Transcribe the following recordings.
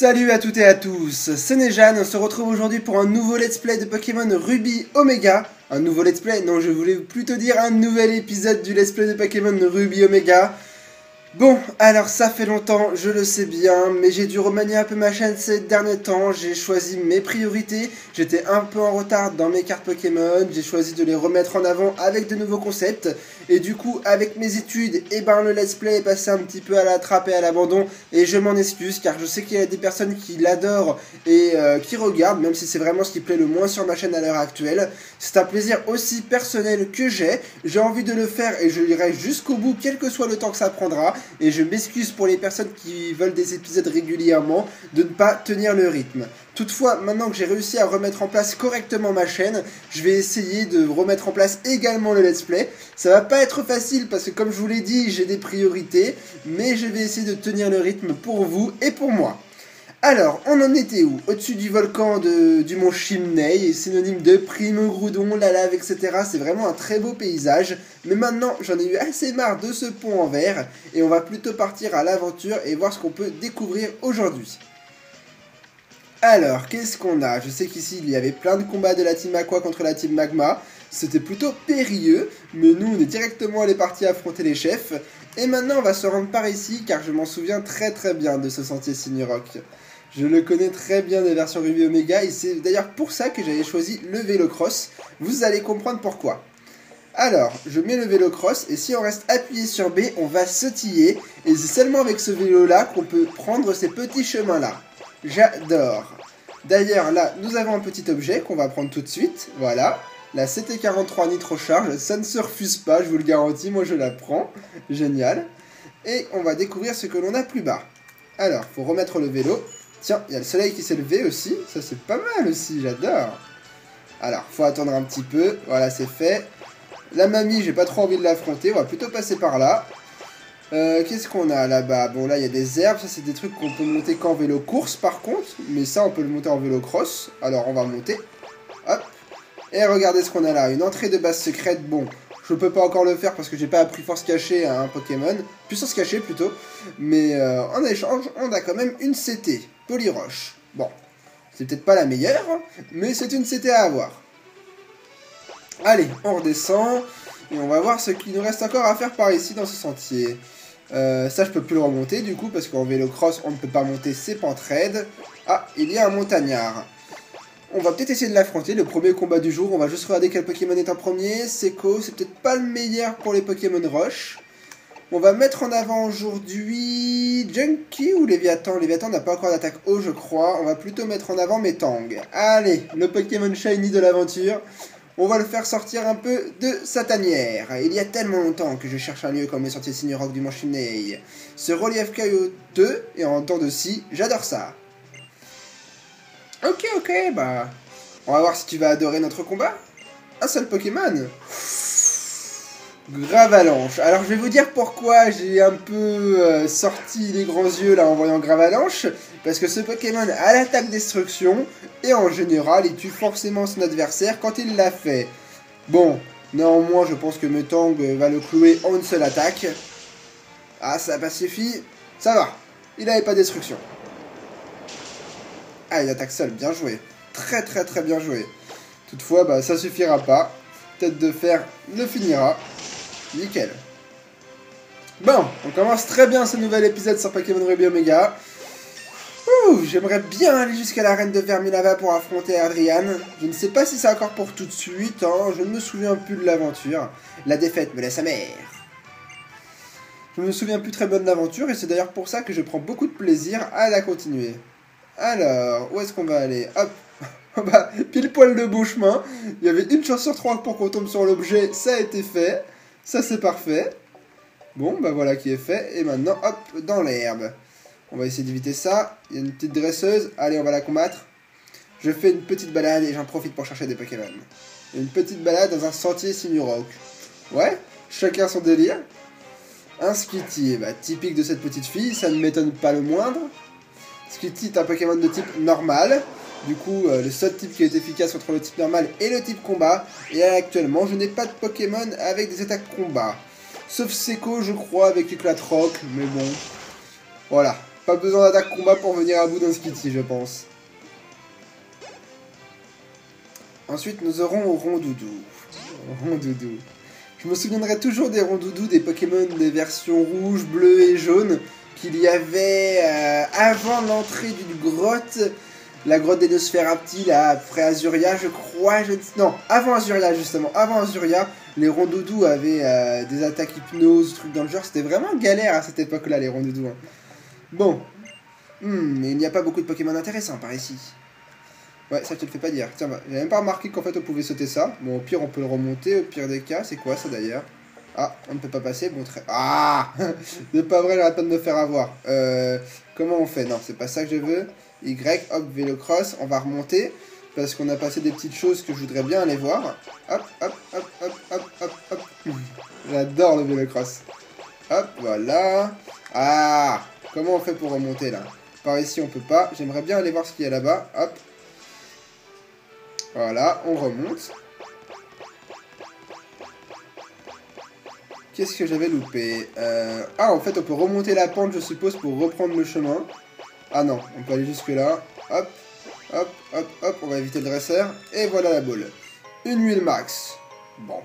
Salut à toutes et à tous, c'est Nejan, on se retrouve aujourd'hui pour un nouveau let's play de Pokémon Ruby Omega. Un nouveau let's play, non je voulais plutôt dire un nouvel épisode du let's play de Pokémon Ruby Omega. Bon, alors ça fait longtemps, je le sais bien, mais j'ai dû remanier un peu ma chaîne ces derniers temps, j'ai choisi mes priorités, j'étais un peu en retard dans mes cartes Pokémon, j'ai choisi de les remettre en avant avec de nouveaux concepts, et du coup avec mes études, le let's play est passé un petit peu à la trappe et à l'abandon, et je m'en excuse car je sais qu'il y a des personnes qui l'adorent et qui regardent, même si c'est vraiment ce qui plaît le moins sur ma chaîne à l'heure actuelle. C'est un plaisir aussi personnel que j'ai envie de le faire et je irai jusqu'au bout quel que soit le temps que ça prendra. Et je m'excuse pour les personnes qui veulent des épisodes régulièrement de ne pas tenir le rythme. Toutefois, maintenant que j'ai réussi à remettre en place correctement ma chaîne, je vais essayer de remettre en place également le let's play. Ça va pas être facile parce que comme je vous l'ai dit, j'ai des priorités, mais je vais essayer de tenir le rythme pour vous et pour moi. Alors, on en était où? Au-dessus du volcan du mont Chimney, synonyme de Prime-Groudon, la lave, etc. C'est vraiment un très beau paysage. Mais maintenant, j'en ai eu assez marre de ce pont en verre. Et on va plutôt partir à l'aventure et voir ce qu'on peut découvrir aujourd'hui. Alors, qu'est-ce qu'on a? Je sais qu'ici, il y avait plein de combats de la Team Aqua contre la Team Magma. C'était plutôt périlleux, mais nous, on est directement allés partir affronter les chefs. Et maintenant, on va se rendre par ici, car je m'en souviens très bien de ce sentier Signy-Rock. Je le connais très bien des versions Ruby Omega, et c'est d'ailleurs pour ça que j'avais choisi le Vélocross. Vous allez comprendre pourquoi. Alors, je mets le Vélocross, et si on reste appuyé sur B, on va sautiller. Et c'est seulement avec ce vélo-là qu'on peut prendre ces petits chemins-là. J'adore. D'ailleurs, là, nous avons un petit objet qu'on va prendre tout de suite. Voilà. La CT43 Nitro Charge, ça ne se refuse pas, je vous le garantis, moi je la prends. Génial. Et on va découvrir ce que l'on a plus bas. Alors, faut remettre le vélo. Tiens, il y a le soleil qui s'est levé aussi, ça c'est pas mal aussi, j'adore. Alors, faut attendre un petit peu, voilà c'est fait. La mamie, j'ai pas trop envie de l'affronter, on va plutôt passer par là. Qu'est-ce qu'on a là-bas? Bon là il y a des herbes, ça c'est des trucs qu'on peut monter qu'en vélo course par contre. Mais ça on peut le monter en vélo cross, alors on va monter. Hop. Et regardez ce qu'on a là, une entrée de base secrète, bon... Je peux pas encore le faire parce que j'ai pas appris force cachée à un Pokémon. Puissance cachée plutôt. Mais en échange, on a quand même une CT. Polyroche. Bon, c'est peut-être pas la meilleure, mais c'est une CT à avoir. Allez, on redescend. Et on va voir ce qu'il nous reste encore à faire par ici dans ce sentier. Ça, je peux plus le remonter du coup, parce qu'en Vélocross, on ne peut pas monter ces pentes raides. Ah, il y a un montagnard. On va peut-être essayer de l'affronter, le premier combat du jour, on va juste regarder quel Pokémon est en premier. Seco, c'est peut-être pas le meilleur pour les Pokémon Rush. On va mettre en avant aujourd'hui Junkie ou Léviathan. Léviathan n'a pas encore d'attaque haut, je crois. On va plutôt mettre en avant Metang. Allez, le Pokémon Shiny de l'aventure. On va le faire sortir un peu de sa tanière. Il y a tellement longtemps que je cherche un lieu comme les sentiers Signy-Rock du Mont Chimney. Ce relief caillouteux et en temps de scie, j'adore ça. Ok, bah... On va voir si tu vas adorer notre combat. Un seul Pokémon. Gravalanche. Alors je vais vous dire pourquoi j'ai un peu sorti les grands yeux là en voyant Gravalanche. Parce que ce Pokémon a l'attaque destruction. Et en général, il tue forcément son adversaire quand il l'a fait. Bon, néanmoins, je pense que Metang va le clouer en une seule attaque. Ah, ça pacifie. Ça va. Il n'avait pas destruction. Ah, il attaque seul, bien joué. Très bien joué. Toutefois, bah, ça suffira pas. Tête de fer le finira. Nickel. Bon, on commence très bien ce nouvel épisode sur Pokémon Ruby Omega. J'aimerais bien aller jusqu'à l'arène de Vermilava pour affronter Adrian. Je ne sais pas si c'est encore pour tout de suite, hein. Je ne me souviens plus de l'aventure. La défaite me laisse amer. Je ne me souviens plus très bien de l'aventure et c'est d'ailleurs pour ça que je prends beaucoup de plaisir à la continuer. Alors, où est-ce qu'on va aller? Hop, bah, pile poil de bon chemin. Il y avait une chance sur 3 pour qu'on tombe sur l'objet, ça a été fait. Ça c'est parfait. Bon, bah voilà qui est fait. Et maintenant, hop, dans l'herbe. On va essayer d'éviter ça. Il y a une petite dresseuse. Allez, on va la combattre. Je fais une petite balade et j'en profite pour chercher des Pokémon. Une petite balade dans un sentier Signy-Rock. Ouais, chacun son délire. Un Skitty, bah, typique de cette petite fille, ça ne m'étonne pas le moindre. Skitty est un Pokémon de type normal. Du coup, le seul type qui est efficace entre le type normal et le type combat. Et actuellement, je n'ai pas de Pokémon avec des attaques combat. Sauf Seco, je crois, avec Éclat Rock. Mais bon, voilà. Pas besoin d'attaque combat pour venir à bout d'un Skitty, je pense. Ensuite, nous aurons Rondoudou. Rondoudou. Je me souviendrai toujours des Rondoudou, des Pokémon des versions rouge, bleu et jaune qu'il y avait avant l'entrée d'une grotte. La grotte des Nosferapti, là, après Azuria, je crois. Non, avant Azuria, justement. Avant Azuria, les Rondoudou avaient des attaques hypnose, trucs dans le genre. C'était vraiment galère à cette époque-là, les Rondoudou. Hein. Bon. Mais il n'y a pas beaucoup de Pokémon intéressants par ici. Ouais, ça je te le fais pas dire. Tiens, bah, j'ai même pas remarqué qu'en fait on pouvait sauter ça. Bon, au pire, on peut le remonter. Au pire des cas, c'est quoi ça d'ailleurs? Ah, on ne peut pas passer. Bon, très... Ah c'est pas vrai, j'arrête pas de me faire avoir. Comment on fait? Non, c'est pas ça que je veux. Y, hop, Vélocross, on va remonter. Parce qu'on a passé des petites choses que je voudrais bien aller voir. Hop, hop, hop, hop, hop, hop, hop. J'adore le Vélocross. Hop, voilà. Ah, comment on fait pour remonter là? Par ici, on peut pas. J'aimerais bien aller voir ce qu'il y a là-bas. Hop. Voilà, on remonte. Qu'est-ce que j'avais loupé? Ah, en fait, on peut remonter la pente, je suppose, pour reprendre le chemin. Ah non, on peut aller jusque là. Hop, hop, hop, hop, on va éviter le dresseur. Et voilà la boule. Une huile max. Bon,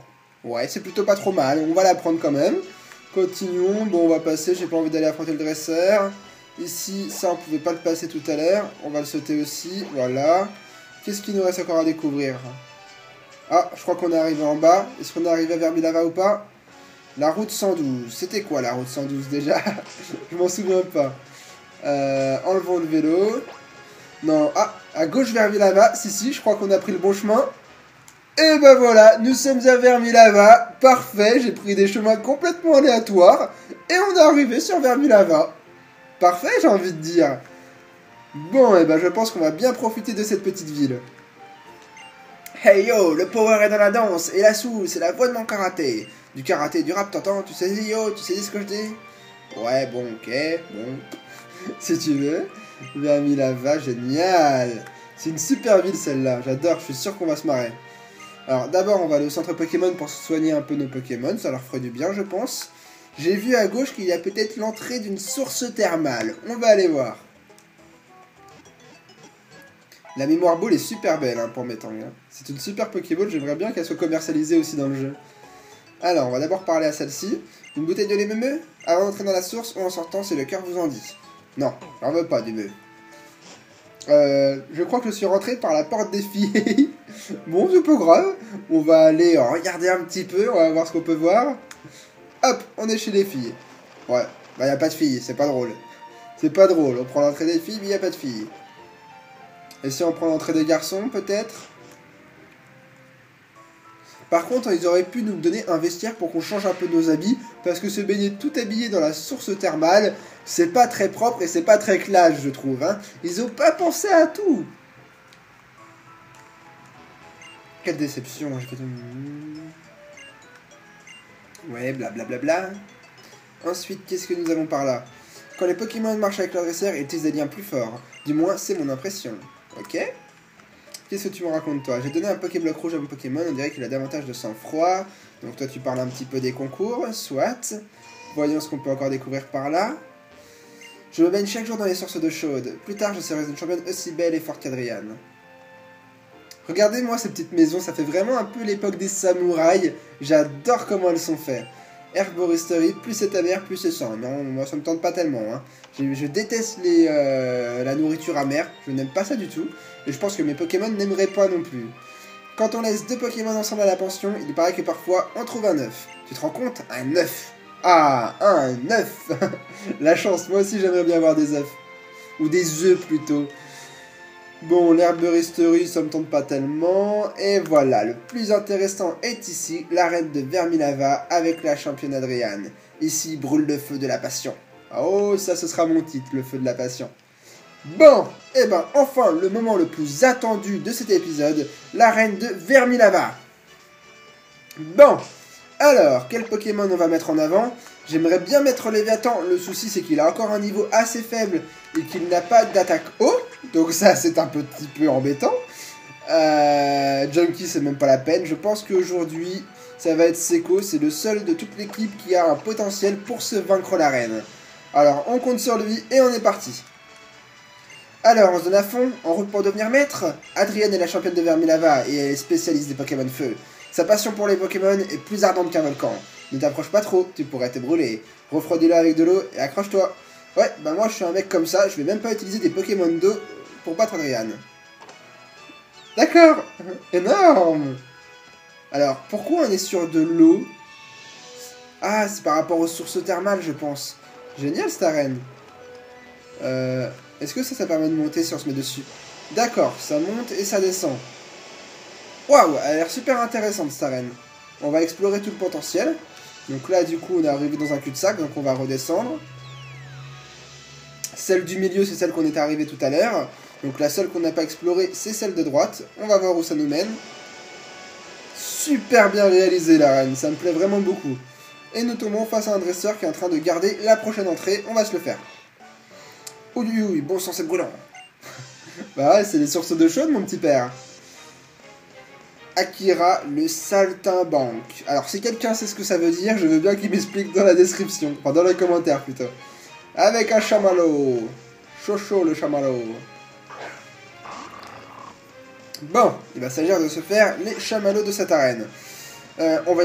ouais, c'est plutôt pas trop mal. On va la prendre quand même. Continuons. Bon, on va passer. J'ai pas envie d'aller affronter le dresseur. Ici, ça, on pouvait pas le passer tout à l'heure. On va le sauter aussi. Voilà. Qu'est-ce qu'il nous reste encore à découvrir? Ah, je crois qu'on est arrivé en bas. Est-ce qu'on est arrivé à Vermilava ou pas? La route 112. C'était quoi la route 112 déjà? Je m'en souviens pas. Enlevons le vélo. Non, ah, à gauche Vermilava. Si, je crois qu'on a pris le bon chemin. Et ben voilà, nous sommes à Vermilava. Parfait, j'ai pris des chemins complètement aléatoires. Et on est arrivé sur Vermilava. Parfait, j'ai envie de dire. Bon, et ben je pense qu'on va bien profiter de cette petite ville. Hey yo, le power est dans la danse, et la sous, c'est la voix de mon karaté. Du karaté, du rap, t'entends? Tu sais yo, tu sais ce que je dis? Ouais, bon, ok, bon. Si tu veux. Vermilava, génial. C'est une super ville celle-là, j'adore, je suis sûr qu'on va se marrer. Alors d'abord, on va aller au centre Pokémon pour soigner un peu nos Pokémon, ça leur ferait du bien, je pense. J'ai vu à gauche qu'il y a peut-être l'entrée d'une source thermale, on va aller voir. La mémoire ball est super belle hein, pour mes tangs. Hein. C'est une super Pokéball, j'aimerais bien qu'elle soit commercialisée aussi dans le jeu. Alors, on va d'abord parler à celle-ci. Une bouteille de lait meumeux? Avant d'entrer dans la source ou en sortant, c'est le cœur vous en dit. Non, j'en veux pas du meu. Je crois que je suis rentré par la porte des filles. Bon, c'est pas grave. On va aller regarder un petit peu, on va voir ce qu'on peut voir. Hop, on est chez les filles. Ouais, bah y a pas de filles, c'est pas drôle. C'est pas drôle, on prend l'entrée des filles, mais y a pas de filles. Et si on prend l'entrée des garçons, peut-être? Par contre, ils auraient pu nous donner un vestiaire pour qu'on change un peu nos habits, parce que se baigner tout habillé dans la source thermale, c'est pas très propre et c'est pas très classe, je trouve. Hein. Ils ont pas pensé à tout. Quelle déception. Ouais, blablabla. Ensuite, qu'est-ce que nous avons par là? Quand les Pokémon marchent avec leur dresseur, ils utilisent des liens plus forts. Du moins, c'est mon impression. Ok. Qu'est-ce que tu me racontes, toi? J'ai donné un Pokébloc rouge à mon Pokémon, on dirait qu'il a davantage de sang-froid. Donc toi, tu parles un petit peu des concours, soit. Voyons ce qu'on peut encore découvrir par là. Je me baigne chaque jour dans les sources d'eau chaude. Plus tard, je serai une championne aussi belle et forte qu'Adriane. Regardez-moi ces petites maisons, ça fait vraiment un peu l'époque des samouraïs. J'adore comment elles sont faites. Herboristerie, plus c'est amer, plus c'est sang. Non, moi ça me tente pas tellement. Hein. Je déteste la nourriture amère, je n'aime pas ça du tout. Et je pense que mes Pokémon n'aimeraient pas non plus. Quand on laisse deux Pokémon ensemble à la pension, il paraît que parfois on trouve un œuf. Tu te rends compte? Un œuf. Ah, un œuf. La chance, moi aussi j'aimerais bien avoir des œufs. Ou des œufs plutôt. Bon, l'herboristerie, ça me tente pas tellement. Et voilà, le plus intéressant est ici, l'arène de Vermilava avec la championne Adriane. Ici brûle le feu de la passion. Oh, ça ce sera mon titre, le feu de la passion. Bon, et ben enfin le moment le plus attendu de cet épisode, l'arène de Vermilava. Bon, alors, quel Pokémon on va mettre en avant? J'aimerais bien mettre Léviathan, le souci c'est qu'il a encore un niveau assez faible et qu'il n'a pas d'attaque haut, donc ça c'est un petit peu embêtant. Junkie c'est même pas la peine, je pense qu'aujourd'hui ça va être Seko, c'est le seul de toute l'équipe qui a un potentiel pour se vaincre l'arène. Alors, on compte sur lui et on est parti. Alors, on se donne à fond, en route pour devenir maître. Adrienne est la championne de Vermilava et elle est spécialiste des Pokémon Feu. Sa passion pour les Pokémon est plus ardente qu'un volcan. Ne t'approche pas trop, tu pourrais te brûler. Refroidis-le avec de l'eau et accroche-toi. Ouais, bah moi je suis un mec comme ça, je vais même pas utiliser des Pokémon d'eau pour battre Adrienne. D'accord. Énorme. Alors, pourquoi on est sur de l'eau? Ah, c'est par rapport aux sources thermales, je pense. Génial, cette arène. Est-ce que ça permet de monter si on se met dessus? D'accord, ça monte et ça descend. Waouh, elle a l'air super intéressante, cette arène. On va explorer tout le potentiel. Donc là, du coup, on est arrivé dans un cul-de-sac, donc on va redescendre. Celle du milieu, c'est celle qu'on était arrivé tout à l'heure. Donc la seule qu'on n'a pas explorée, c'est celle de droite. On va voir où ça nous mène. Super bien réalisé, l'arène, ça me plaît vraiment beaucoup. Et nous tombons face à un dresseur qui est en train de garder la prochaine entrée. On va se le faire. Ouïe, bon sang, c'est brûlant. Bah ouais, c'est les sources d'eau chaude, mon petit père. Akira, le saltimbanque. Alors, si quelqu'un sait ce que ça veut dire, je veux bien qu'il m'explique dans la description. Enfin, dans les commentaires, plutôt. Avec un chamallow. Chocho, le chamallow. Bon, il va s'agir de se faire les chamallows de cette arène. On va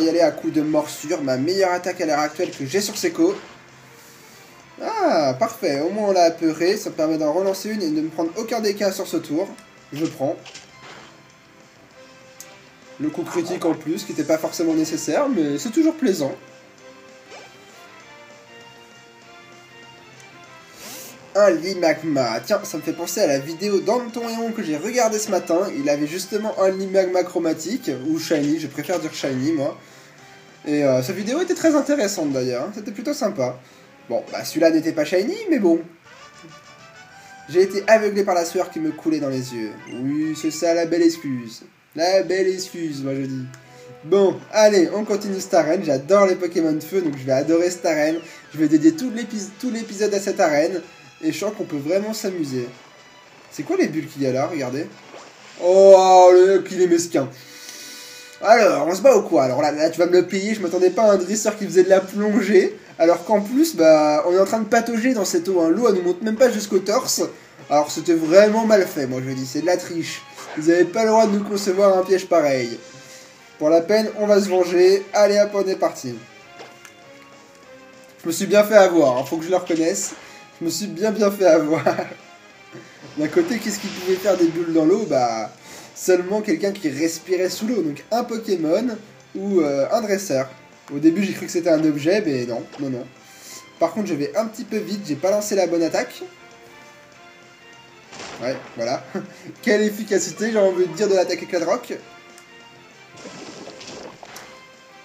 y aller à coup de morsure. Ma meilleure attaque à l'heure actuelle que j'ai sur Seco. Ah, parfait. Au moins, on l'a apeuré. Ça me permet d'en relancer une et de ne me prendre aucun dégât sur ce tour. Je prends. Le coup critique en plus, qui n'était pas forcément nécessaire, mais c'est toujours plaisant. Un lit magma. Tiens, ça me fait penser à la vidéo d'Anton Héon que j'ai regardé ce matin. Il avait justement un lit magma chromatique, ou shiny, je préfère dire shiny moi. Et cette vidéo était très intéressante d'ailleurs, hein. C'était plutôt sympa. Bon, bah celui-là n'était pas shiny, mais bon. J'ai été aveuglé par la sueur qui me coulait dans les yeux. Oui, c'est ça la belle excuse. La belle excuse, moi je dis. Bon, allez, on continue cette arène. J'adore les Pokémon de feu, donc je vais adorer cette arène. Je vais dédier tout l'épisode à cette arène. Et je sens qu'on peut vraiment s'amuser. C'est quoi les bulles qu'il y a là? Regardez. Oh, qu'il est mesquin. Alors, on se bat ou quoi? Alors là, tu vas me le payer. Je m'attendais pas à un dresseur qui faisait de la plongée. Alors qu'en plus, bah, on est en train de patauger dans cette eau. Hein. L'eau, elle nous monte même pas jusqu'au torse. Alors, c'était vraiment mal fait, moi je dis. C'est de la triche. Vous avez pas le droit de nous concevoir un piège pareil. Pour la peine, on va se venger. Allez hop, on est parti. Je me suis bien fait avoir, hein. Faut que je le reconnaisse. Je me suis bien fait avoir. D'un côté, qu'est-ce qui pouvait faire des bulles dans l'eau? Bah, seulement quelqu'un qui respirait sous l'eau. Donc un Pokémon ou un dresseur. Au début, j'ai cru que c'était un objet, mais non. Par contre, je vais un petit peu vite. J'ai pas lancé la bonne attaque. Ouais, voilà. Quelle efficacité, j'ai envie de dire, de l'attaque éclat-roc.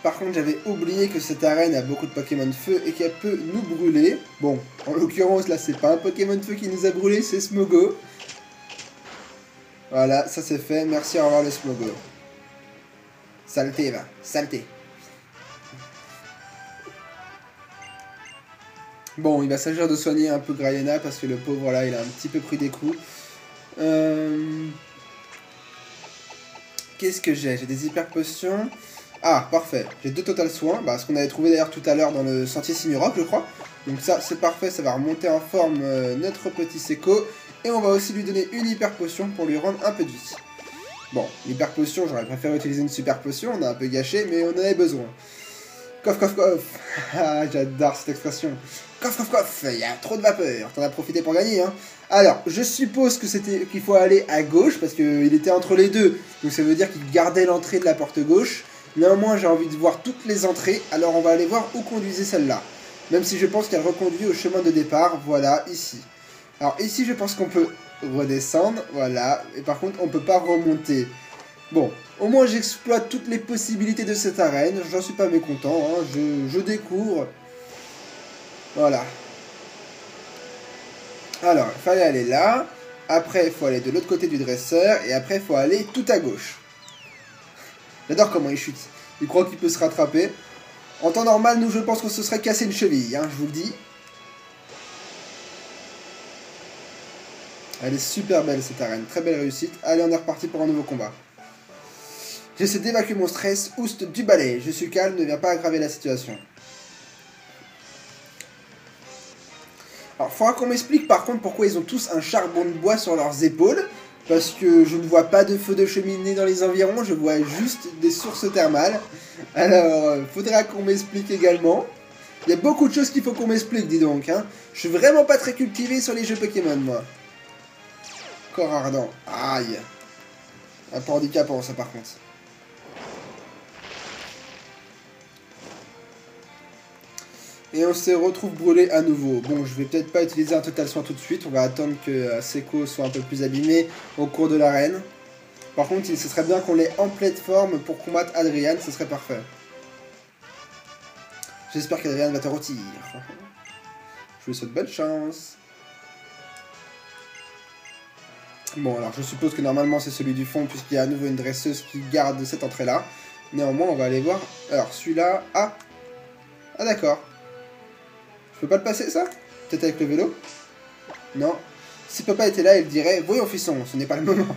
Par contre, j'avais oublié que cette arène a beaucoup de Pokémon de feu et qu'elle peut nous brûler. Bon, en l'occurrence, là, c'est pas un Pokémon de feu qui nous a brûlé, c'est Smogo. Voilà, ça c'est fait. Merci, au revoir le Smogo. Saleté, va. Saleté. Bon, il va s'agir de soigner un peu Grayena parce que le pauvre, là, il a un petit peu pris des coups. Qu'est-ce que j'ai? J'ai des hyper potions. Ah, parfait. J'ai 2 total soins. Bah, ce qu'on avait trouvé d'ailleurs tout à l'heure dans le sentier Sinurock, je crois. Donc ça, c'est parfait. Ça va remonter en forme notre petit Seco. Et on va aussi lui donner une hyper potion pour lui rendre un peu de vie. Bon, l'hyper potion, j'aurais préféré utiliser une super potion. On a un peu gâché, mais on en avait besoin. Coff, coff, coff. Ah, j'adore cette expression. Coff, coff, coff. Il y a trop de vapeur. T'en as profité pour gagner, hein. Alors, je suppose que qu'il faut aller à gauche, parce qu'il était entre les deux. Donc ça veut dire qu'il gardait l'entrée de la porte gauche. Néanmoins, j'ai envie de voir toutes les entrées, alors on va aller voir où conduisait celle-là. Même si je pense qu'elle reconduit au chemin de départ, voilà, ici. Alors ici, je pense qu'on peut redescendre, voilà. Et par contre, on peut pas remonter. Bon, au moins j'exploite toutes les possibilités de cette arène, j'en suis pas mécontent, hein. Je découvre. Voilà. Alors, il fallait aller là, après il faut aller de l'autre côté du dresseur, et après il faut aller tout à gauche. J'adore comment il chute. Il croit qu'il peut se rattraper. En temps normal, nous, je pense qu'on se serait cassé une cheville, hein, je vous le dis. Elle est super belle, cette arène. Très belle réussite. Allez, on est reparti pour un nouveau combat. J'essaie d'évacuer mon stress. Oust du balai. Je suis calme, ne viens pas aggraver la situation. Alors, faudra qu'on m'explique par contre pourquoi ils ont tous un charbon de bois sur leurs épaules. Parce que je ne vois pas de feu de cheminée dans les environs, je vois juste des sources thermales. Alors, faudra qu'on m'explique également. Il y a beaucoup de choses qu'il faut qu'on m'explique, dis donc. Hein. Je suis vraiment pas très cultivé sur les jeux Pokémon, moi. Corps ardent. Aïe. Un peu handicapant, ça, par contre. Et on se retrouve brûlé à nouveau. Bon, je vais peut-être pas utiliser un total soin tout de suite. On va attendre que Seiko soit un peu plus abîmé au cours de l'arène. Par contre, ce serait bien qu'on l'ait en pleine forme pour combattre Adrian. Ce serait parfait. J'espère qu'Adrian va te retirer. Je lui souhaite bonne chance. Bon, alors je suppose que normalement c'est celui du fond puisqu'il y a à nouveau une dresseuse qui garde cette entrée-là. Néanmoins, on va aller voir. Alors, celui-là... Ah, d'accord. Je peux pas le passer, ça? Peut-être avec le vélo? Non. Si papa était là, il dirait « Voyons, fisson, ce n'est pas le moment. »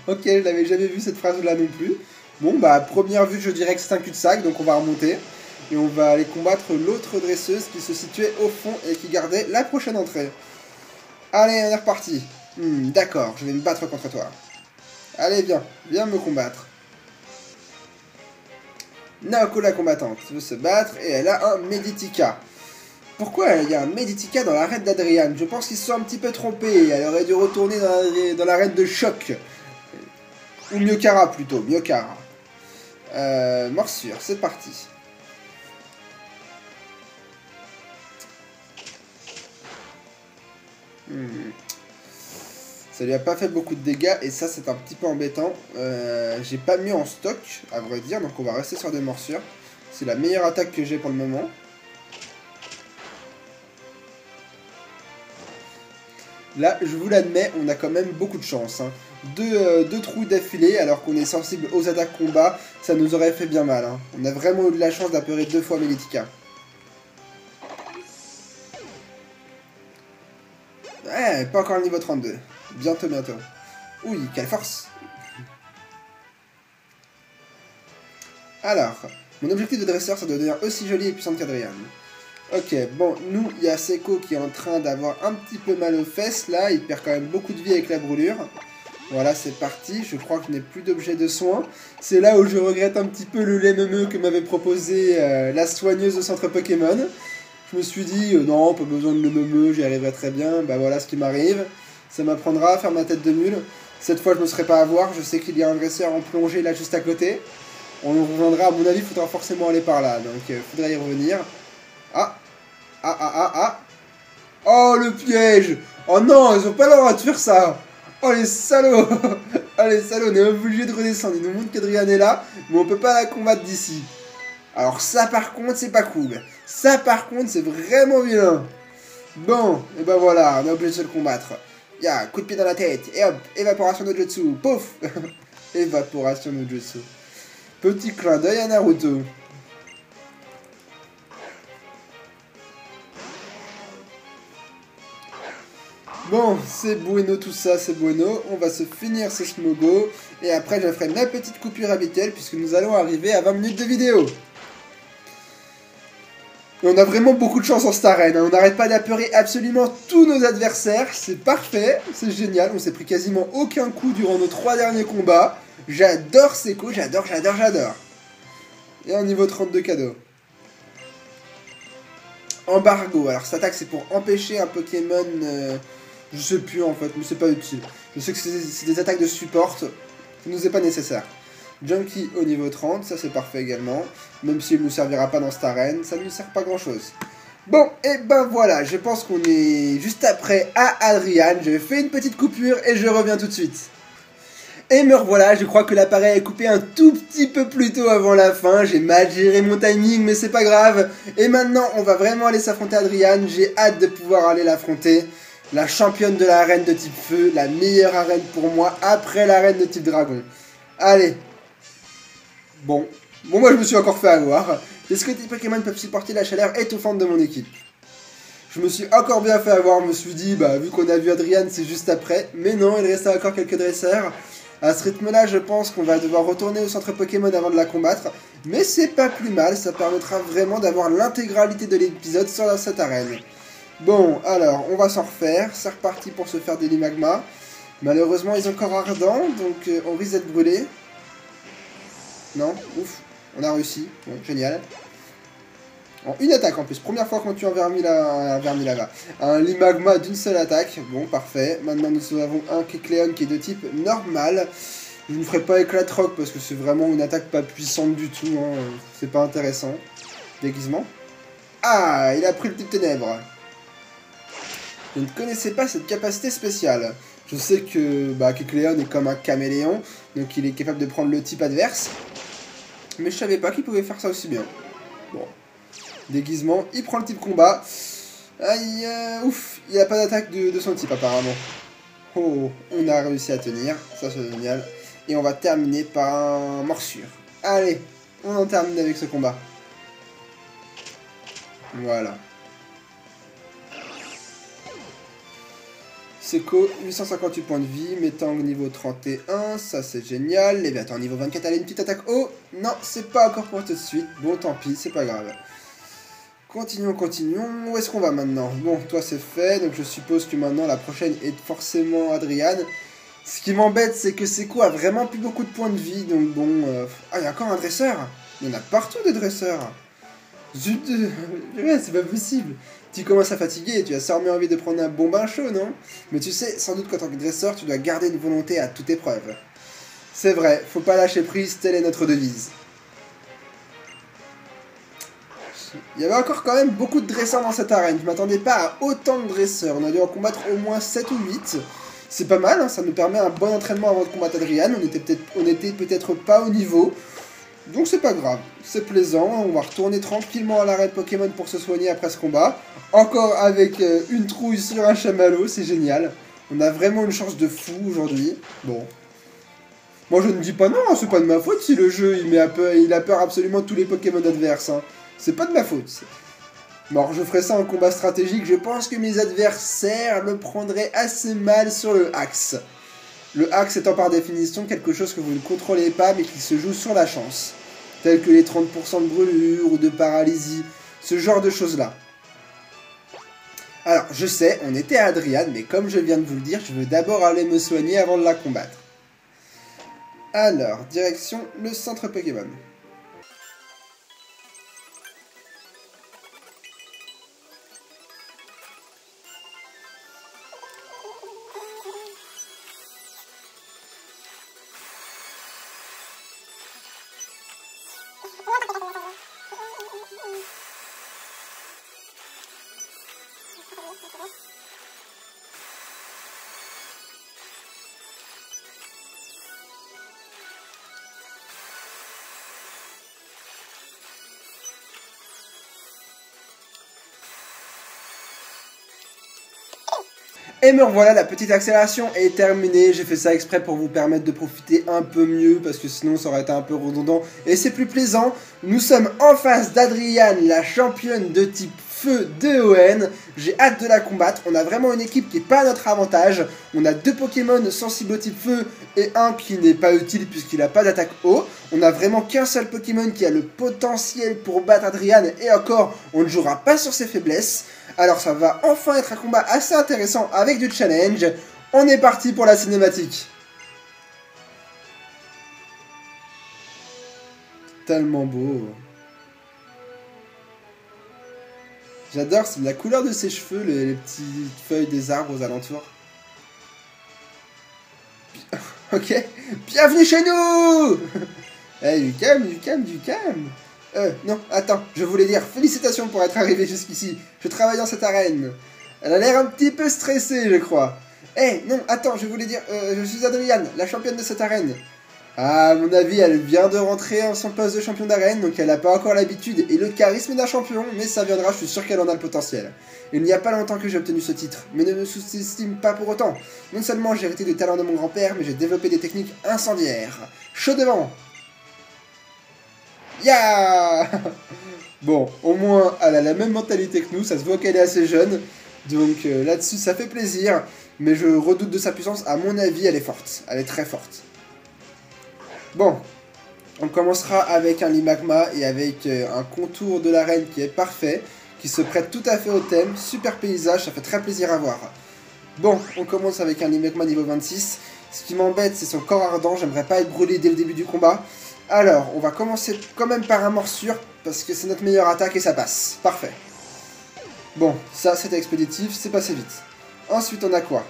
Ok, je n'avais jamais vu cette phrase-là non plus. Bon, bah, à première vue, je dirais que c'est un cul-de-sac, donc on va remonter. Et on va aller combattre l'autre dresseuse qui se situait au fond et qui gardait la prochaine entrée. Allez, on est reparti. D'accord, je vais me battre contre toi. Allez, viens me combattre. Naoko, la combattante, veut se battre et elle a un Meditika. Pourquoi il y a un Meditika dans l'arène d'Adrian? Je pense qu'ils se sont un petit peu trompés. Elle aurait dû retourner dans l'arène de choc. Ou Myokara plutôt, Myokara. Morsure, c'est parti. Ça lui a pas fait beaucoup de dégâts et ça c'est un petit peu embêtant. J'ai pas mis en stock à vrai dire, donc on va rester sur des morsures. C'est la meilleure attaque que j'ai pour le moment. Là, je vous l'admets, on a quand même beaucoup de chance. Hein. Deux trous d'affilée, alors qu'on est sensible aux attaques combat, ça nous aurait fait bien mal. Hein. On a vraiment eu de la chance d'apeurer 2 fois Meditika. Ouais, pas encore le niveau 32. Bientôt. Oui, quelle force! Alors, mon objectif de dresseur, c'est de devenir aussi jolie et puissante qu'Adrian. Ok, bon, nous, il y a Seiko qui est en train d'avoir un petit peu mal aux fesses, là. Il perd quand même beaucoup de vie avec la brûlure. Voilà, c'est parti. Je crois que je n'ai plus d'objet de soin. C'est là où je regrette un petit peu le lait neumeux que m'avait proposé la soigneuse au centre Pokémon. Je me suis dit, non, pas besoin de lait neumeux, j'y arriverai très bien. Bah voilà ce qui m'arrive. Ça m'apprendra à faire ma tête de mule. Cette fois, je ne me serai pas à voir. Je sais qu'il y a un dresseur en plongée là juste à côté. On nous rejoindra, à mon avis, il faudra forcément aller par là. Donc, il faudra y revenir. Ah. Oh, le piège. Oh non, ils ont pas le droit de faire ça. Oh, les salauds. Oh, les salauds, on est obligé de redescendre. Ils nous montrent qu'Adrian est là, mais on peut pas la combattre d'ici. Alors ça, par contre, c'est pas cool. Ça, par contre, c'est vraiment vilain. Bon, et ben voilà, on est obligé de se le combattre. Ya, coup de pied dans la tête. Et hop, évaporation de jutsu. Pouf. Évaporation de jutsu. Petit clin d'œil à Naruto. Bon, c'est bueno tout ça, c'est bueno. On va se finir ce Smogo. Et après, je ferai ma petite coupure habituelle puisque nous allons arriver à 20 minutes de vidéo. Et on a vraiment beaucoup de chance en cette arène. Hein. On n'arrête pas d'apeurer absolument tous nos adversaires. C'est parfait, c'est génial. On s'est pris quasiment aucun coup durant nos 3 derniers combats. J'adore Seiko, j'adore. Et un niveau 32 cadeau. Embargo. Alors cette attaque c'est pour empêcher un Pokémon... je sais plus en fait, mais c'est pas utile. Je sais que c'est des attaques de support. Ça nous est pas nécessaire. Junkie au niveau 30, ça c'est parfait également. Même s'il ne nous servira pas dans cette arène, ça ne nous sert pas grand chose. Bon, et ben voilà, je pense qu'on est juste après à Adrian. Je fais une petite coupure et je reviens tout de suite. Et me revoilà, je crois que l'appareil est coupé un tout petit peu plus tôt avant la fin. J'ai mal géré mon timing, mais c'est pas grave. Et maintenant, on va vraiment aller s'affronter Adrian. J'ai hâte de pouvoir aller l'affronter. La championne de l'arène de type feu, la meilleure arène pour moi après l'arène de type dragon. Allez. Bon, moi je me suis encore fait avoir. Est-ce que tes Pokémon peuvent supporter la chaleur étouffante de mon équipe? Je me suis encore bien fait avoir, je me suis dit, bah vu qu'on a vu Adrian, c'est juste après. Mais non, il restait encore quelques dresseurs. À ce rythme-là, je pense qu'on va devoir retourner au centre Pokémon avant de la combattre. Mais c'est pas plus mal, ça permettra vraiment d'avoir l'intégralité de l'épisode sur cette arène. Bon, alors, on va s'en refaire. C'est reparti pour se faire des Limagma. Malheureusement, ils ont encore ardent, donc on risque d'être brûlé. Non, ouf, on a réussi. Bon, génial. En une attaque en plus, première fois qu'on tue un Vermilava. Un Limagma d'une seule attaque. Bon, parfait. Maintenant, nous avons un Kecleon qui est de type normal. Je ne ferai pas éclat rock parce que c'est vraiment une attaque pas puissante du tout. Hein. C'est pas intéressant. Déguisement. Ah, il a pris le type ténèbres. Je ne connaissais pas cette capacité spéciale. Je sais que Kecleon est comme un caméléon, donc il est capable de prendre le type adverse. Mais je savais pas qu'il pouvait faire ça aussi bien. Bon. Déguisement, il prend le type combat. Aïe, ouf, il a pas d'attaque de son type apparemment. Oh, on a réussi à tenir, ça c'est génial. Et on va terminer par un morsure. Allez, on en termine avec ce combat. Voilà. Seco, 858 points de vie, Metang niveau 31, ça c'est génial. Léviathan niveau 24, allez, une petite attaque. Oh, non, c'est pas encore pour tout de suite. Bon, tant pis, c'est pas grave. Continuons, continuons. Où est-ce qu'on va maintenant? Bon, toi c'est fait, donc je suppose que maintenant la prochaine est forcément Adrian. Ce qui m'embête, c'est que Seco a vraiment plus beaucoup de points de vie, donc bon... Ah, il y a encore un dresseur. Il y en a partout des dresseurs. Zut, c'est pas possible. Tu commences à fatiguer et tu as sûrement envie de prendre un bon bain chaud, non? Mais tu sais, sans doute qu'en tant que dresseur, tu dois garder une volonté à toute épreuve. C'est vrai, faut pas lâcher prise, telle est notre devise. Il y avait encore quand même beaucoup de dresseurs dans cette arène. Je m'attendais pas à autant de dresseurs. On a dû en combattre au moins 7 ou 8. C'est pas mal, hein, ça nous permet un bon entraînement avant de combattre Adrian. On était peut-être pas au niveau. Donc c'est pas grave, c'est plaisant. On va retourner tranquillement à l'arène Pokémon pour se soigner après ce combat. Encore avec une trouille sur un chamallow, c'est génial. On a vraiment une chance de fou aujourd'hui. Bon. Moi je ne dis pas non, hein, c'est pas de ma faute si le jeu il a peur absolument de tous les Pokémon adverses. Hein. C'est pas de ma faute. Bon, alors je ferai ça en combat stratégique, je pense que mes adversaires me prendraient assez mal sur le axe. Le axe étant par définition quelque chose que vous ne contrôlez pas mais qui se joue sur la chance. Tels que les 30% de brûlure ou de paralysie, ce genre de choses-là. Alors, je sais, on était à Adrian, mais comme je viens de vous le dire, je veux d'abord aller me soigner avant de la combattre. Alors, direction le centre Pokémon. Et me revoilà, la petite accélération est terminée. J'ai fait ça exprès pour vous permettre de profiter un peu mieux, parce que sinon ça aurait été un peu redondant. Et c'est plus plaisant. Nous sommes en face d'Adrian, la championne de type feu de ON. J'ai hâte de la combattre. On a vraiment une équipe qui n'est pas à notre avantage. On a 2 Pokémon sensibles au type feu et un qui n'est pas utile puisqu'il n'a pas d'attaque eau. On a vraiment qu'un seul Pokémon qui a le potentiel pour battre Adrian. Et encore, on ne jouera pas sur ses faiblesses. Alors ça va enfin être un combat assez intéressant avec du challenge. On est parti pour la cinématique. Tellement beau. J'adore, c'est la couleur de ses cheveux, les petites feuilles des arbres aux alentours. Ok, bienvenue chez nous. Hey, du calme, du calme, du calme. Non, attends, je voulais dire félicitations pour être arrivé jusqu'ici. Je travaille dans cette arène. Elle a l'air un petit peu stressée, je crois. Non, attends, je voulais dire, je suis Adrian, la championne de cette arène. Ah, à mon avis, elle vient de rentrer en son poste de champion d'arène, donc elle n'a pas encore l'habitude et le charisme d'un champion, mais ça viendra, je suis sûr qu'elle en a le potentiel. Il n'y a pas longtemps que j'ai obtenu ce titre, mais ne me sous-estime pas pour autant. Non seulement j'ai hérité des talents de mon grand-père, mais j'ai développé des techniques incendiaires. Chaud devant. Ya. Bon, au moins, elle a la même mentalité que nous, ça se voit qu'elle est assez jeune, donc là-dessus, ça fait plaisir, mais je redoute de sa puissance, à mon avis, elle est forte, elle est très forte. Bon, on commencera avec un Limagma et avec un contour de l'arène qui est parfait, qui se prête tout à fait au thème. Super paysage, ça fait très plaisir à voir. Bon, on commence avec un Limekma niveau 26. Ce qui m'embête, c'est son corps ardent. J'aimerais pas être brûlé dès le début du combat. Alors, on va commencer quand même par un morsure, parce que c'est notre meilleure attaque et ça passe. Parfait. Bon, ça c'était expéditif, c'est passé vite. Ensuite, on a quoi?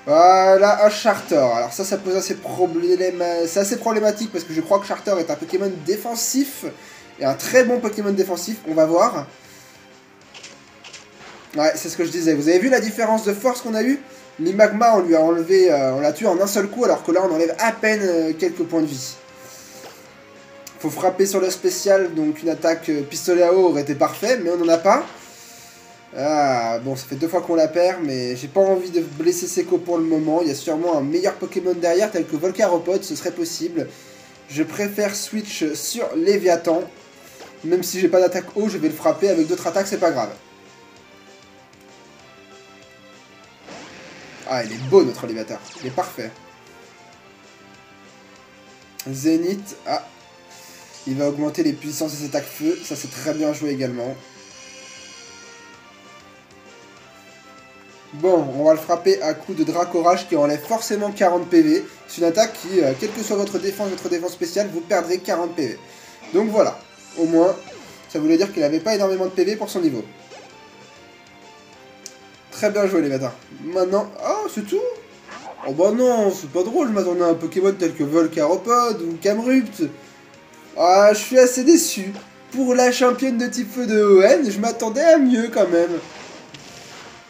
Voilà, un Charter. Alors ça pose assez problème. C'est assez problématique parce que je crois que Charter est un Pokémon défensif. Et un très bon Pokémon défensif, on va voir. Ouais, c'est ce que je disais. Vous avez vu la différence de force qu'on a eu? Limagma, on lui a enlevé, on l'a tué en un seul coup, alors que là on enlève à peine quelques points de vie. Faut frapper sur le spécial, donc une attaque pistolet à eau aurait été parfait, mais on n'en a pas. Ah, bon, ça fait 2 fois qu'on la perd, mais j'ai pas envie de blesser Seko pour le moment. Il y a sûrement un meilleur Pokémon derrière, tel que Volcaropod, ce serait possible. Je préfère switch sur Léviathan. Même si j'ai pas d'attaque eau, je vais le frapper avec d'autres attaques, c'est pas grave. Ah, il est beau notre Léviathan, il est parfait. Zénith, ah. Il va augmenter les puissances des attaques feu, ça c'est très bien joué également. Bon, on va le frapper à coup de Dracorage qui enlève forcément 40 PV. C'est une attaque qui, quelle que soit votre défense spéciale, vous perdrez 40 PV. Donc voilà, au moins, ça voulait dire qu'il n'avait pas énormément de PV pour son niveau. Très bien joué les bâtards. Maintenant, ah c'est tout? Oh bah non, c'est pas drôle, je m'attendais à un Pokémon tel que Volcaropod ou Camerupt. Ah, je suis assez déçu. Pour la championne de type feu de ON, je m'attendais à mieux quand même.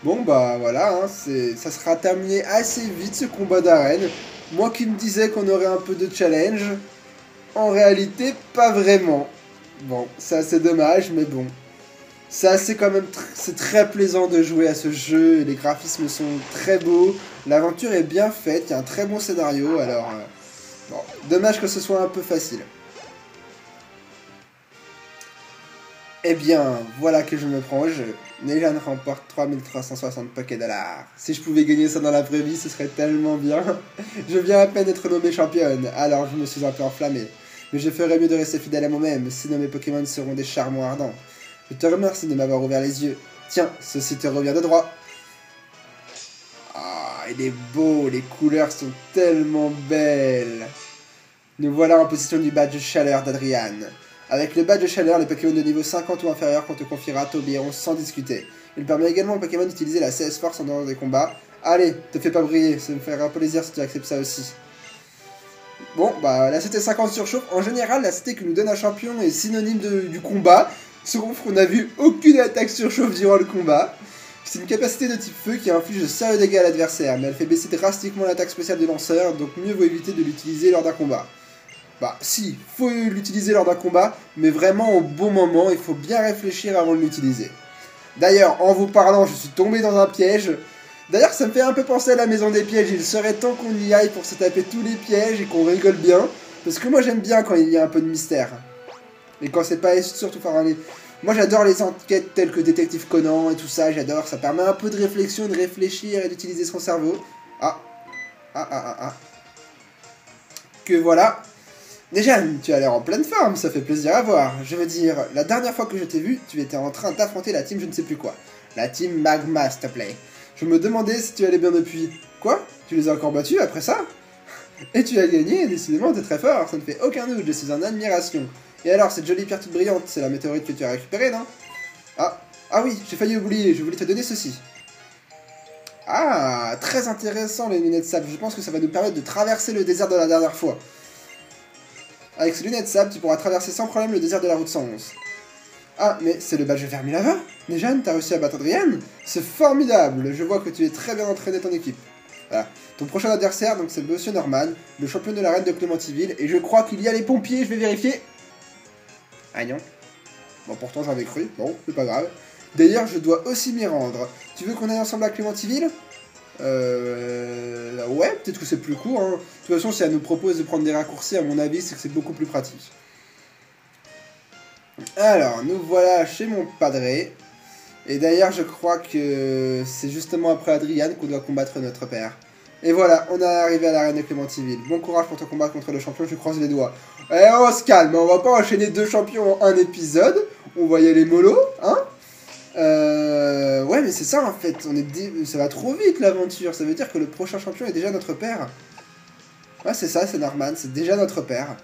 Bon bah voilà, hein, ça sera terminé assez vite ce combat d'arène. Moi qui me disais qu'on aurait un peu de challenge, en réalité pas vraiment. Bon, c'est assez dommage, mais bon. C'est assez quand même, c'est très plaisant de jouer à ce jeu, les graphismes sont très beaux, l'aventure est bien faite, il y a un très bon scénario, alors... bon, dommage que ce soit un peu facile. Eh bien, voilà que je me prends au jeu. Nejan remporte 3360 Pokédollars. Si je pouvais gagner ça dans la vraie vie, ce serait tellement bien. Je viens à peine d'être nommé championne, alors je me suis un peu enflammé. Mais je ferais mieux de rester fidèle à moi-même, sinon mes Pokémon seront des charbons ardents. Je te remercie de m'avoir ouvert les yeux. Tiens, ceci te revient de droit. Ah, il est beau, les couleurs sont tellement belles. Nous voilà en position du badge chaleur d'Adrian. Avec le badge de chaleur, les Pokémon de niveau 50 ou inférieur qu'on te confiera t'obéiront sans discuter. Il permet également aux Pokémon d'utiliser la CS Force en dehors des combats. Allez, te fais pas briller, ça me ferait un plaisir si tu acceptes ça aussi. Bon, bah la CT 50 surchauffe. En général, la CT que nous donne un champion est synonyme du combat. Sauf qu'on n'a vu aucune attaque surchauffe durant le combat. C'est une capacité de type feu qui inflige de sérieux dégâts à l'adversaire, mais elle fait baisser drastiquement l'attaque spéciale du lanceur, donc mieux vaut éviter de l'utiliser lors d'un combat. Bah si, faut l'utiliser lors d'un combat, mais vraiment au bon moment, il faut bien réfléchir avant de l'utiliser. D'ailleurs, en vous parlant, je suis tombé dans un piège. D'ailleurs, ça me fait un peu penser à la maison des pièges, il serait temps qu'on y aille pour se taper tous les pièges et qu'on rigole bien, parce que moi j'aime bien quand il y a un peu de mystère. Et quand c'est pas surtout faire un... Moi j'adore les enquêtes telles que Détective Conan et tout ça, j'adore, ça permet un peu de réflexion, de réfléchir et d'utiliser son cerveau. Que voilà. Déjà, tu as l'air en pleine forme, ça fait plaisir à voir. Je veux dire, la dernière fois que je t'ai vu, tu étais en train d'affronter la team je ne sais plus quoi. La team Magma, s'il te plaît. Je me demandais si tu allais bien depuis. Quoi? Tu les as encore battus après ça? Et tu as gagné, décidément t'es très fort, ça ne fait aucun doute, je suis en admiration. Et alors, cette jolie pierre toute brillante, c'est la météorite que tu as récupérée, non? Ah oui, j'ai failli oublier, je voulais te donner ceci. Ah, très intéressant les lunettes sable, je pense que ça va nous permettre de traverser le désert de la dernière fois. Avec ces lunettes sable, tu pourras traverser sans problème le désert de la route 111. Ah, mais c'est le badge Vermilava? Nejan, t'as réussi à battre Adrian? C'est formidable, je vois que tu es très bien entraîné ton équipe. Voilà. Ton prochain adversaire, donc c'est Monsieur Norman, le champion de l'arène de Clémentiville, et je crois qu'il y a les pompiers, je vais vérifier. Ah non. Bon, pourtant j'avais cru, bon, c'est pas grave. D'ailleurs, je dois aussi m'y rendre. Tu veux qu'on aille ensemble à Clémentiville? Ouais, peut-être que c'est plus court, hein. De toute façon, si elle nous propose de prendre des raccourcis, à mon avis, c'est que c'est beaucoup plus pratique. Alors, nous voilà chez mon padré. Et d'ailleurs, je crois que c'est justement après Adrian qu'on doit combattre notre père. Et voilà, on est arrivé à l'arène de Clémentiville. Bon courage pour ton combat contre le champion, je croise les doigts. Eh, on se calme, on va pas enchaîner 2 champions en un épisode. On va y aller mollo, hein? Ouais, mais c'est ça en fait, ça va trop vite l'aventure, ça veut dire que le prochain champion est déjà notre père. Ouais, c'est ça, c'est Norman, c'est déjà notre père.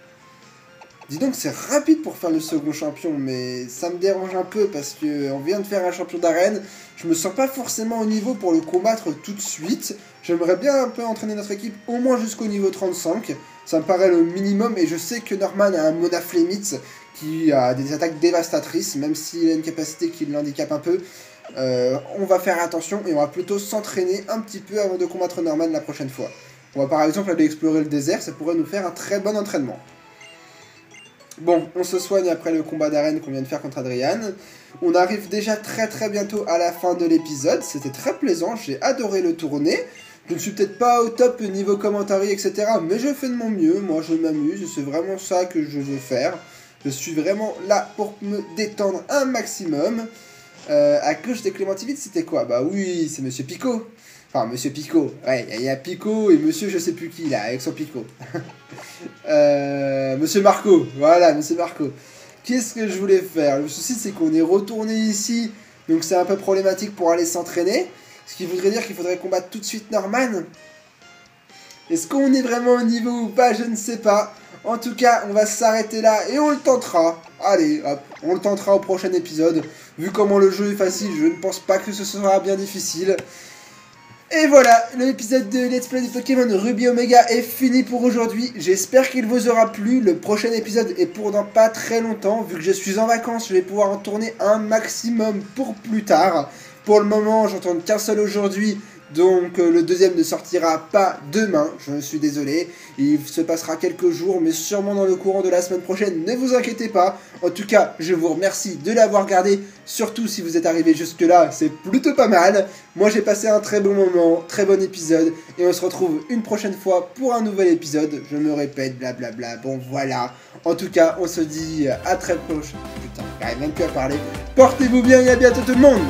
Dis donc, c'est rapide pour faire le second champion, mais ça me dérange un peu parce que on vient de faire un champion d'arène. Je me sens pas forcément au niveau pour le combattre tout de suite. J'aimerais bien un peu entraîner notre équipe au moins jusqu'au niveau 35. Ça me paraît le minimum et je sais que Norman a un Mona Flemitz qui a des attaques dévastatrices, même s'il a une capacité qui l'handicape un peu. On va faire attention et on va plutôt s'entraîner un petit peu avant de combattre Norman la prochaine fois. On va par exemple aller explorer le désert, ça pourrait nous faire un très bon entraînement. Bon, on se soigne après le combat d'arène qu'on vient de faire contre Adrian. On arrive déjà très bientôt à la fin de l'épisode. C'était très plaisant, j'ai adoré le tourner. Je ne suis peut-être pas au top niveau commentaire, etc. Mais je fais de mon mieux, moi je m'amuse, c'est vraiment ça que je veux faire. Je suis vraiment là pour me détendre un maximum. À gauche des Clémentivite, c'était quoi? Bah oui, c'est Monsieur Picot. Enfin, Monsieur Picot. Ouais, il y a Picot et Monsieur je sais plus qui là, avec son Picot. Monsieur Marco. Voilà, Monsieur Marco. Qu'est-ce que je voulais faire? Le souci, c'est qu'on est retourné ici. Donc c'est un peu problématique pour aller s'entraîner. Ce qui voudrait dire qu'il faudrait combattre tout de suite Norman. Est-ce qu'on est vraiment au niveau ou pas? Je ne sais pas. En tout cas, on va s'arrêter là et on le tentera. Allez, hop, on le tentera au prochain épisode. Vu comment le jeu est facile, je ne pense pas que ce sera bien difficile. Et voilà, l'épisode de Let's Play de Pokémon Ruby Omega est fini pour aujourd'hui. J'espère qu'il vous aura plu. Le prochain épisode est pour dans pas très longtemps. Vu que je suis en vacances, je vais pouvoir en tourner un maximum pour plus tard. Pour le moment, j'en tourne qu'un seul aujourd'hui. Donc le deuxième ne sortira pas demain, je suis désolé. Il se passera quelques jours, mais sûrement dans le courant de la semaine prochaine, ne vous inquiétez pas. En tout cas, je vous remercie de l'avoir regardé, surtout si vous êtes arrivé jusque là, c'est plutôt pas mal. Moi j'ai passé un très bon moment, très bon épisode, et on se retrouve une prochaine fois pour un nouvel épisode. Je me répète, blablabla, bon voilà. En tout cas, on se dit à très prochain. Putain, j'arrive même plus à parler. Portez-vous bien et à bientôt tout le monde.